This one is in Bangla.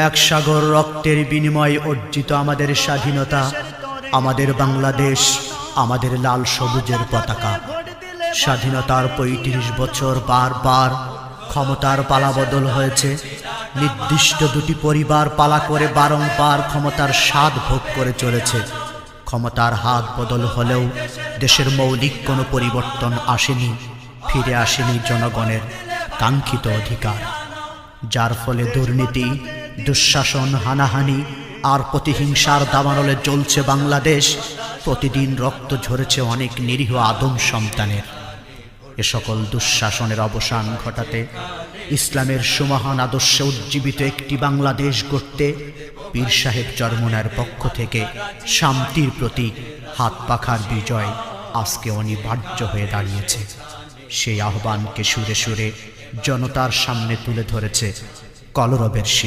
এক সাগর রক্তের বিনিময়ে অর্জিত আমাদের স্বাধীনতা, আমাদের বাংলাদেশ, আমাদের লাল সবুজের পতাকা। স্বাধীনতার ৩৫ বছর বারবার ক্ষমতার পালাবদল হয়েছে। নির্দিষ্ট দুটি পরিবার পালা করে বারংবার ক্ষমতার স্বাদ ভোগ করে চলেছে। ক্ষমতার হাত বদল হলেও দেশের মৌলিক কোনো পরিবর্তন আসেনি, ফিরে আসেনি জনগণের কাঙ্ক্ষিত অধিকার। যার ফলে দুর্নীতি, দুঃশাসন, হানাহানি আর প্রতিহিংসার দাবানলে জ্বলছে বাংলাদেশ। প্রতিদিন রক্ত ঝরেছে অনেক নিরীহ আদম সন্তানের। এ সকল দুঃশাসনের অবসান ঘটাতে, ইসলামের সুমহান আদর্শে উজ্জীবিত একটি বাংলাদেশ গড়তে পীর সাহেব চরমোনাইয়ের পক্ষ থেকে শান্তির প্রতীক হাত পাখার বিজয় আজকে অনিবার্য হয়ে দাঁড়িয়েছে। সেই আহ্বানকে সুরে সুরে জনতার সামনে তুলে ধরেছে কলরবের শিল্পী।